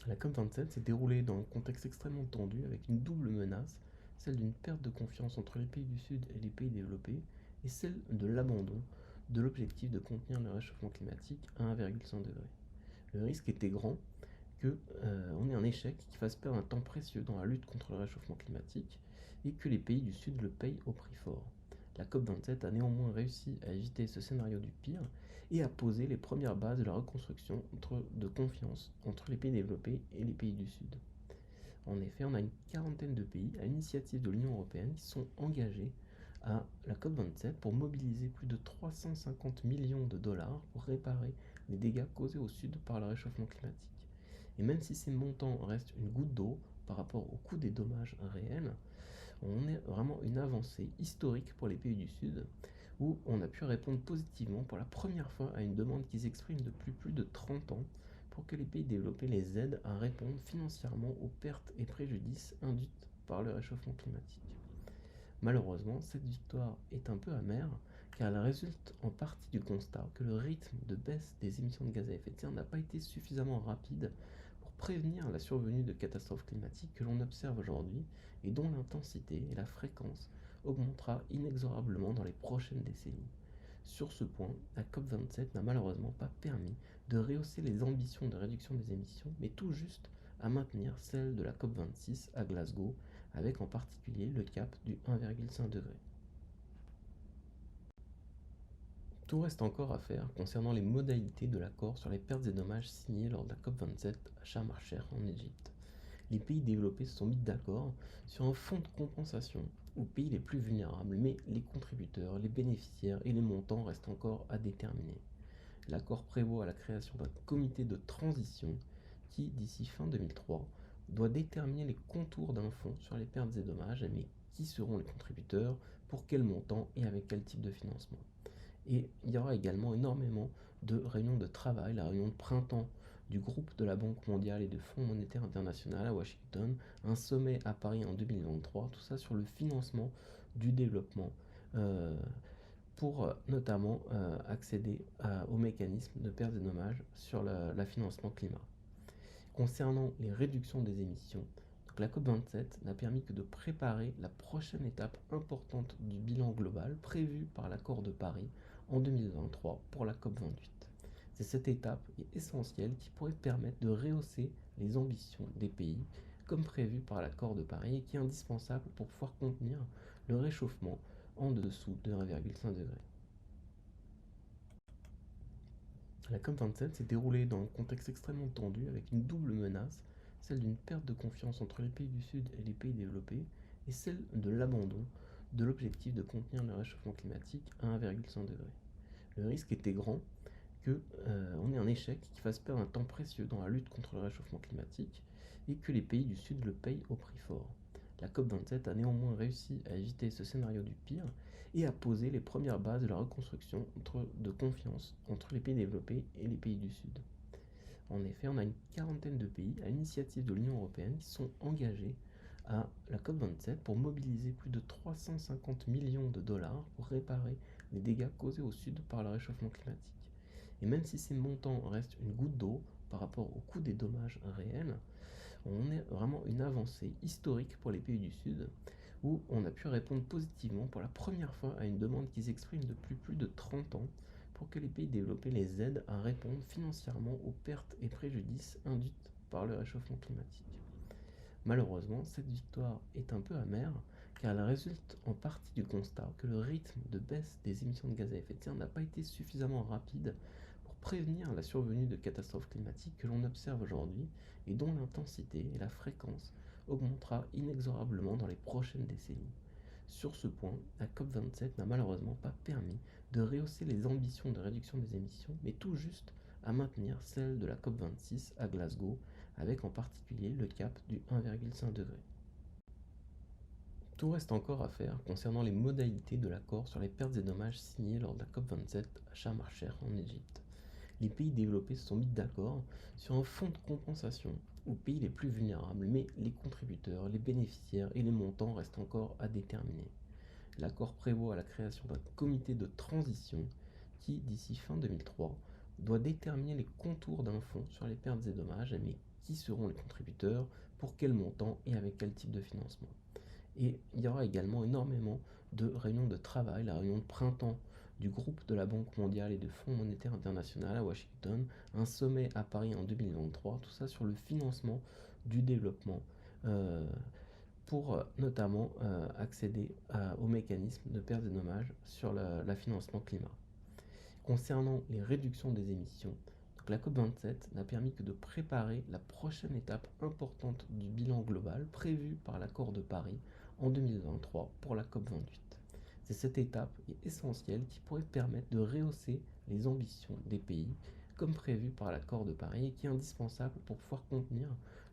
La COP27 s'est déroulée dans un contexte extrêmement tendu avec une double menace, celle d'une perte de confiance entre les pays du Sud et les pays développés, et celle de l'abandon de l'objectif de contenir le réchauffement climatique à 1,5 degré. Le risque était grand qu'on ait un échec qui fasse perdre un temps précieux dans la lutte contre le réchauffement climatique et que les pays du Sud le payent au prix fort. La COP27 a néanmoins réussi à éviter ce scénario du pire et à poser les premières bases de la reconstruction de confiance entre les pays développés et les pays du Sud. En effet, on a une quarantaine de pays à l'initiative de l'Union européenne qui sont engagés à la COP27 pour mobiliser plus de 350 millions de dollars pour réparer les dégâts causés au Sud par le réchauffement climatique. Et même si ces montants restent une goutte d'eau par rapport au coût des dommages réels, on est vraiment une avancée historique pour les pays du Sud, où on a pu répondre positivement pour la première fois à une demande qui s'exprime depuis plus de 30 ans pour que les pays développés les aident à répondre financièrement aux pertes et préjudices induites par le réchauffement climatique. Malheureusement, cette victoire est un peu amère car elle résulte en partie du constat que le rythme de baisse des émissions de gaz à effet de serre n'a pas été suffisamment rapide pour prévenir la survenue de catastrophes climatiques que l'on observe aujourd'hui et dont l'intensité et la fréquence augmentera inexorablement dans les prochaines décennies. Sur ce point, la COP27 n'a malheureusement pas permis de rehausser les ambitions de réduction des émissions, mais tout juste à maintenir celles de la COP26 à Glasgow, avec en particulier le cap du 1,5 degré. Tout reste encore à faire concernant les modalités de l'accord sur les pertes et dommages signé lors de la COP27 à Sharm el-Sheikh en Égypte. Les pays développés se sont mis d'accord sur un fonds de compensation aux pays les plus vulnérables, mais les contributeurs, les bénéficiaires et les montants restent encore à déterminer. L'accord prévoit la création d'un comité de transition qui, d'ici fin 2003, doit déterminer les contours d'un fonds sur les pertes et dommages, mais qui seront les contributeurs, pour quel montant et avec quel type de financement. Et il y aura également énormément de réunions de travail, la réunion de printemps du groupe de la Banque mondiale et du Fonds monétaire international à Washington, un sommet à Paris en 2023, tout ça sur le financement du développement pour notamment accéder aux mécanismes de pertes et dommages sur le financement climat. Concernant les réductions des émissions, donc la COP27 n'a permis que de préparer la prochaine étape importante du bilan global prévu par l'accord de Paris en 2023 pour la COP28. C'est cette étape essentielle qui pourrait permettre de rehausser les ambitions des pays comme prévu par l'accord de Paris et qui est indispensable pour pouvoir contenir le réchauffement en dessous de 1,5 degré. La COP27 s'est déroulée dans un contexte extrêmement tendu avec une double menace, celle d'une perte de confiance entre les pays du Sud et les pays développés, et celle de l'abandon de l'objectif de contenir le réchauffement climatique à 1,5 degré. Le risque était grand qu'on ait un échec qui fasse perdre un temps précieux dans la lutte contre le réchauffement climatique et que les pays du Sud le payent au prix fort. La COP27 a néanmoins réussi à éviter ce scénario du pire et à poser les premières bases de la reconstruction de confiance entre les pays développés et les pays du Sud. En effet, on a une quarantaine de pays à l'initiative de l'Union européenne qui sont engagés à la COP27 pour mobiliser plus de 350 millions de dollars pour réparer les dégâts causés au Sud par le réchauffement climatique. Et même si ces montants restent une goutte d'eau par rapport au coût des dommages réels, on est vraiment une avancée historique pour les pays du Sud, où on a pu répondre positivement pour la première fois à une demande qui s'exprime depuis plus de 30 ans pour que les pays développés les aident à répondre financièrement aux pertes et préjudices induites par le réchauffement climatique. Malheureusement, cette victoire est un peu amère car elle résulte en partie du constat que le rythme de baisse des émissions de gaz à effet de serre n'a pas été suffisamment rapide pour prévenir la survenue de catastrophes climatiques que l'on observe aujourd'hui et dont l'intensité et la fréquence augmentera inexorablement dans les prochaines décennies. Sur ce point, la COP27 n'a malheureusement pas permis de rehausser les ambitions de réduction des émissions, mais tout juste à maintenir celles de la COP26 à Glasgow, avec en particulier le cap du 1,5 degré. Tout reste encore à faire concernant les modalités de l'accord sur les pertes et dommages signé lors de la COP27 à Sharm el-Sheikh en Égypte. Les pays développés se sont mis d'accord sur un fonds de compensation aux pays les plus vulnérables, mais les contributeurs, les bénéficiaires et les montants restent encore à déterminer. L'accord prévoit la création d'un comité de transition qui, d'ici fin 2003, doit déterminer les contours d'un fonds sur les pertes et dommages, mais qui seront les contributeurs, pour quel montant et avec quel type de financement. Et il y aura également énormément de réunions de travail, la réunion de printemps du groupe de la Banque mondiale et du Fonds monétaire international à Washington, un sommet à Paris en 2023, tout ça sur le financement du développement pour notamment accéder aux mécanismes de pertes et dommages sur la financement climat. Concernant les réductions des émissions, donc la COP27 n'a permis que de préparer la prochaine étape importante du bilan global prévu par l'accord de Paris en 2023 pour la COP28. C'est cette étape essentielle qui pourrait permettre de rehausser les ambitions des pays comme prévu par l'accord de Paris et qui est indispensable pour pouvoir contenir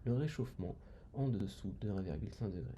le réchauffement en dessous de 1,5 degré.